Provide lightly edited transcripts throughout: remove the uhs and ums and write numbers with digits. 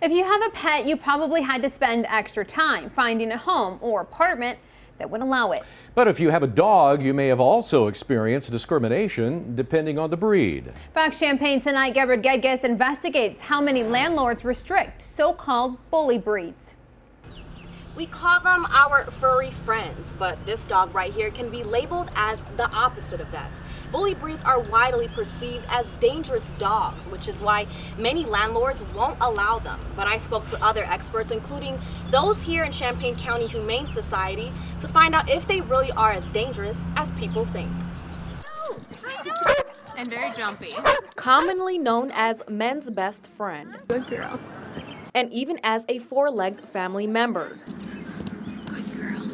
If you have a pet, you probably had to spend extra time finding a home or apartment that would allow it. But if you have a dog, you may have also experienced discrimination depending on the breed. Fox Champaign tonight, Gabriel Gedges investigates how many landlords restrict so-called bully breeds. We call them our furry friends, but this dog right here can be labeled as the opposite of that. Bully breeds are widely perceived as dangerous dogs, which is why many landlords won't allow them. But I spoke to other experts, including those here in Champaign County Humane Society, to find out if they really are as dangerous as people think. And very jumpy. Commonly known as men's best friend. Good girl. And even as a four-legged family member.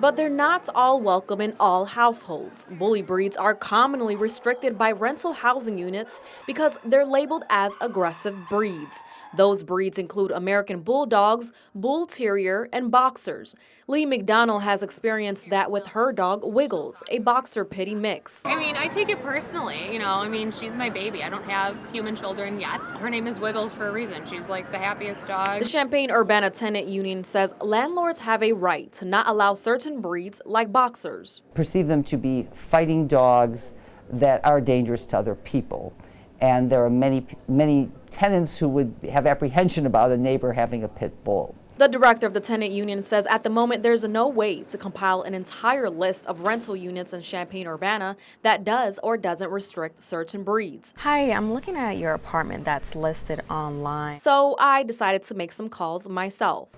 But they're not all welcome in all households. Bully breeds are commonly restricted by rental housing units because they're labeled as aggressive breeds. Those breeds include American Bulldogs, Bull Terrier, and Boxers. Lee McDonald has experienced that with her dog, Wiggles, a Boxer Pitty mix. I mean, I take it personally, she's my baby. I don't have human children yet. Her name is Wiggles for a reason. She's like the happiest dog. The Champaign-Urbana Tenant Union says landlords have a right to not allow certain breeds like Boxers. Perceive them to be fighting dogs that are dangerous to other people. And there are many tenants who would have apprehension about a neighbor having a pit bull. The director of the tenant union says at the moment there's no way to compile an entire list of rental units in Champaign-Urbana that does or doesn't restrict certain breeds. Hi, I'm looking at your apartment that's listed online. So I decided to make some calls myself.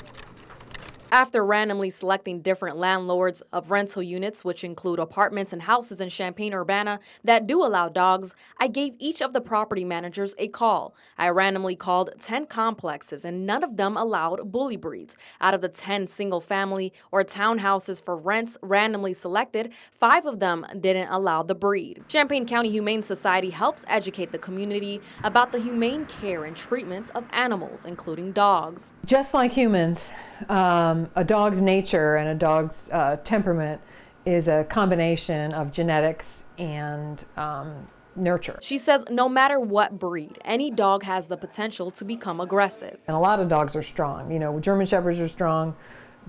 After randomly selecting different landlords of rental units, which include apartments and houses in Champaign-Urbana that do allow dogs, I gave each of the property managers a call. I randomly called 10 complexes and none of them allowed bully breeds. Out of the 10 single-family or townhouses for rents randomly selected, 5 of them didn't allow the breed. Champaign County Humane Society helps educate the community about the humane care and treatment of animals, including dogs. Just like humans, a dog's nature and a dog's temperament is a combination of genetics and nurture. She says no matter what breed, any dog has the potential to become aggressive. And a lot of dogs are strong. German Shepherds are strong,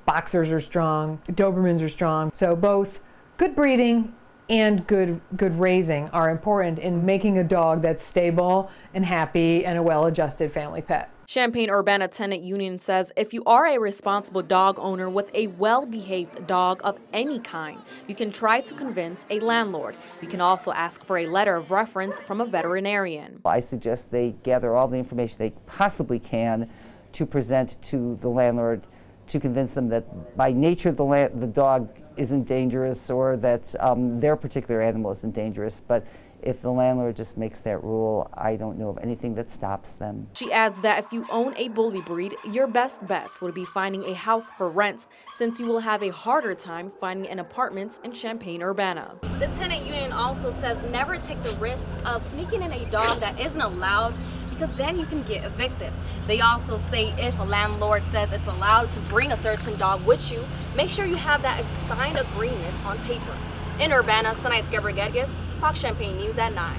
Boxers are strong, Dobermans are strong. So both good breeding and good raising are important in making a dog that's stable and happy and a well-adjusted family pet. Champaign-Urbana Tenant Union says if you are a responsible dog owner with a well-behaved dog of any kind, you can try to convince a landlord. You can also ask for a letter of reference from a veterinarian. I suggest they gather all the information they possibly can to present to the landlord to convince them that by nature the dog isn't dangerous or that their particular animal isn't dangerous. But if the landlord just makes that rule, I don't know of anything that stops them. She adds that if you own a bully breed, your best bets would be finding a house for rent, since you will have a harder time finding an apartment in Champaign-Urbana. The tenant union also says never take the risk of sneaking in a dog that isn't allowed, because then you can get evicted. They also say if a landlord says it's allowed to bring a certain dog with you, make sure you have that signed agreement on paper. In Urbana, tonight's Gabriel Gedges, Fox Champaign News at 9.